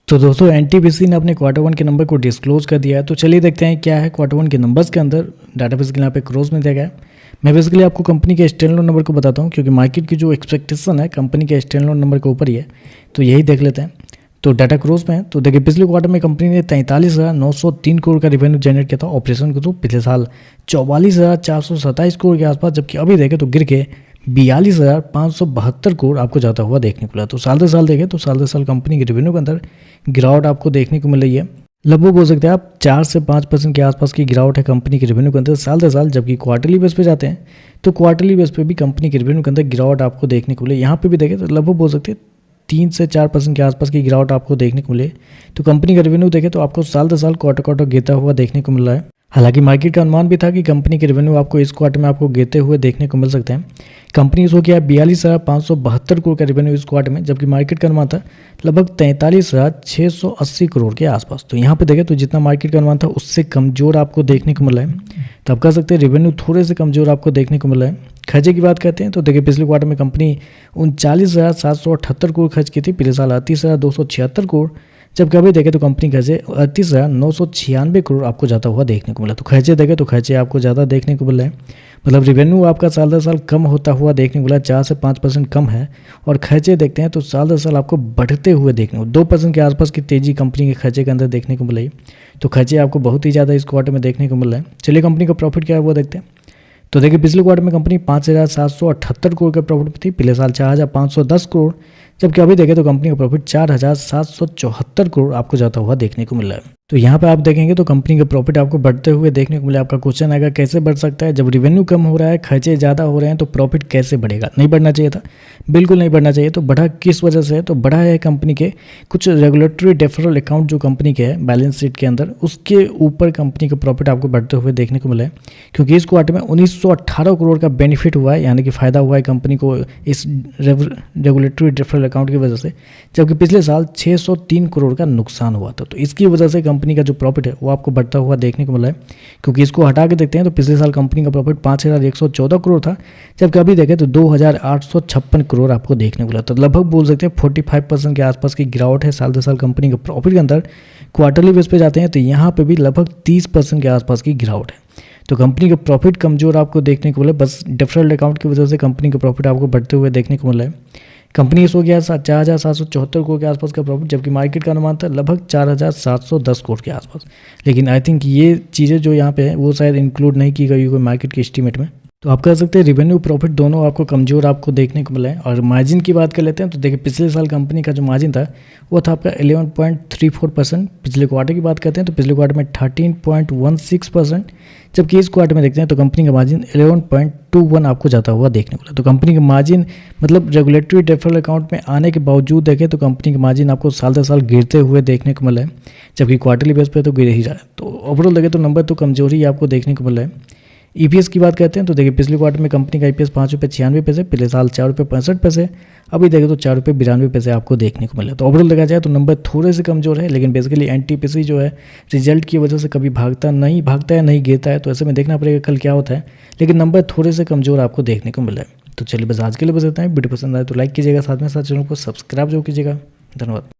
तो दोस्तों एनटीपीसी ने अपने क्वार्टर वन के नंबर को डिस्क्लोज कर दिया है। तो चलिए देखते हैं क्या है क्वार्टर वन के नंबर्स के अंदर। डाटा बेसिकली यहाँ पे क्रॉस में दिया गया है। मैं बेसिकली आपको कंपनी के स्टैंडअलोन नंबर को बताता हूँ क्योंकि मार्केट की जो एक्सपेक्टेशन है कंपनी के स्टैंडअलोन नंबर के ऊपर ही है, तो यही देख लेते हैं। तो डाटा क्रॉस में है। तो देखिए पिछले क्वार्टर में कंपनी ने 43,903 करोड़ का रेवेन्यू जनरेट किया था ऑपरेशन को। तो पिछले साल 44,427 करोड़ के आसपास, जबकि अभी देखें तो गिर के 42,572 करोड़ आपको जाता हुआ देखने को मिला। तो साल दर साल देखें तो साल दर साल कंपनी के रेवेन्यू के अंदर गिरावट आपको देखने को मिल रही है। लगभग बोल सकते हैं आप 4 से 5% के आसपास की गिरावट है कंपनी के रेवेन्यू के अंदर साल दर साल। जबकि क्वार्टरली बेस पे जाते हैं तो क्वार्टरली बेस पे भी कंपनी के रेवेन्यू के अंदर गिरावट आपको देखने को मिले। यहाँ पे भी देखें तो लगभग बोल सकते हैं 3 से 4% के आसपास की गिरावट आपको देखने को मिले। तो कंपनी का रेवेन्यू देखें तो आपको साल दर साल क्वार्टर गिरता हुआ देखने को मिल रहा है। हालांकि मार्केट का अनुमान भी था कि कंपनी के रेवेन्यू आपको इस क्वार्टर में आपको गिरते हुए देखने को मिल सकते हैं। कंपनी शो किया 42,572 करोड़ का रेवेन्यू इस क्वार्टर में, जबकि मार्केट का अनुमान था लगभग 43,680 करोड़ के आसपास। तो यहाँ पे देखें तो जितना मार्केट का अनुमान था उससे कमजोर आपको देखने को मिला है। तो आप कह सकते हैं रेवेन्यू थोड़े से कमजोर आपको देखने को मिला है। खर्चे की बात करते हैं तो देखिए पिछले क्वार्टर में कंपनी 39,778 करोड़ खर्च की थी, पिछले साल 38,276 करोड़, जबकि अभी देखें तो कंपनी खर्चे 38,996 करोड़ आपको जाता हुआ देखने को मिला। तो खर्चे देखें तो खर्चे आपको ज़्यादा देखने को मिल रहे हैं। मतलब रेवेन्यू आपका साल दर साल कम होता हुआ देखने को मिला, 4 से 5% कम है। और खर्चे देखते हैं तो साल दर साल आपको बढ़ते हुए देखने को 2% के आसपास की तेजी कंपनी के खर्चे के अंदर देखने को मिल रही। तो खर्चे आपको बहुत ही ज़्यादा इस क्वार्टर में देखने को मिल रहा है। चलिए कंपनी का प्रॉफिट क्या है वो देखते हैं। तो देखिए पिछले क्वार्टर में कंपनी 5,778 करोड़ के प्रॉफिट में थी, पिछले साल 4,510 करोड़, जबकि अभी देखें तो कंपनी का प्रॉफिट 4,774 करोड़ आपको जाता हुआ देखने को मिल रहा है। तो यहाँ पे आप देखेंगे तो कंपनी का प्रॉफिट आपको बढ़ते हुए देखने को मिला। आपका क्वेश्चन आएगा कैसे बढ़ सकता है जब रेवेन्यू कम हो रहा है, खर्चे ज़्यादा हो रहे हैं, तो प्रॉफिट कैसे बढ़ेगा? नहीं बढ़ना चाहिए था, बिल्कुल नहीं बढ़ना चाहिए। तो बढ़ा किस वजह से है? तो बढ़ा है कंपनी के कुछ रेगुलेटरी डेफरल अकाउंट जो कंपनी के है बैलेंस शीट के अंदर, उसके ऊपर कंपनी का प्रॉफिट आपको बढ़ते हुए देखने को मिला है। क्योंकि इस क्वार्टर में 1918 करोड़ का बेनिफिट हुआ है, यानी कि फ़ायदा हुआ है कंपनी को इस रेगुलेटरी डेफरल अकाउंट की वजह से, जबकि पिछले साल 603 करोड़ का नुकसान हुआ था। तो इसकी वजह से कंपनी का जो प्रॉफिट है वो आपको बढ़ता हुआ देखने को मिला है। क्योंकि इसको हटा के देखते हैं तो पिछले साल कंपनी का प्रॉफिट 5,114 करोड़ था, जबकि अभी देखें तो 2,856 करोड़ आपको देखने को मिला। तो लगभग बोल सकते हैं 45% के आसपास की गिरावट है साल दर साल कंपनी के प्रॉफिट के अंदर। क्वार्टरली बेस पे जाते हैं तो यहाँ पे भी लगभग 30% के आसपास की गिरावट है। तो कंपनी का प्रॉफिट कमजोर आपको देखने को मिला, बस डिफरेंट अकाउंट की वजह से कंपनी का प्रॉफिट आपको बढ़ते हुए देखने को मिला है। कंपनी सो गया 4,774 करोड़ के आसपास का प्रॉफिट, जबकि मार्केट का अनुमान था लगभग 4,710 करोड़ के आसपास। लेकिन आई थिंक ये चीज़ें जो यहाँ पे है वो शायद इंक्लूड नहीं की गई होगी मार्केट के एस्टीमेट में। तो आप कह सकते हैं रेवेन्यू प्रॉफिट दोनों आपको कमजोर आपको देखने को मिला है। और मार्जिन की बात कर लेते हैं तो देखिए पिछले साल कंपनी का जो मार्जिन था वो था आपका 11.34%। पिछले क्वार्टर की बात करते हैं तो पिछले क्वार्टर में 13.16%, जबकि इस क्वार्टर में देखते हैं तो कंपनी का मार्जिन 11.21 आपको जाता हुआ देखने को मिला। तो कंपनी का मार्जिन मतलब रेगुलेटरी डेफरल अकाउंट में आने के बावजूद देखें तो कंपनी का मार्जिन आपको साल दर साल गिरते हुए देखने को मिला है, जबकि क्वार्टरली बेस पे तो गिर ही रहा है। तो ओवरऑल देखें तो नंबर तो कमजोरी आपको देखने को मिल रहा है। ईपीएस की बात करते हैं तो देखिए पिछले क्वार्टर में कंपनी का ईपीएस 5,96 रुपये, पिछले साल 4,65 रुपये, अभी देखें तो 4,92 आपको देखने को मिला। तो ओवरऑल देखा जाए तो नंबर थोड़े से कमजोर है, लेकिन बेसिकली एनटीपीसी जो है रिजल्ट की वजह से कभी भागता है नहीं गिरता है। तो ऐसे में देखना पड़ेगा कल क्या होता है, लेकिन नंबर थोड़े से कमजोर आपको देखने को मिला है। तो चलिए बस आज के लिए बस इतना है। वीडियो पसंद आए तो लाइक कीजिएगा, साथ में साथ चैनल को सब्सक्राइब जरूर कीजिएगा। धन्यवाद।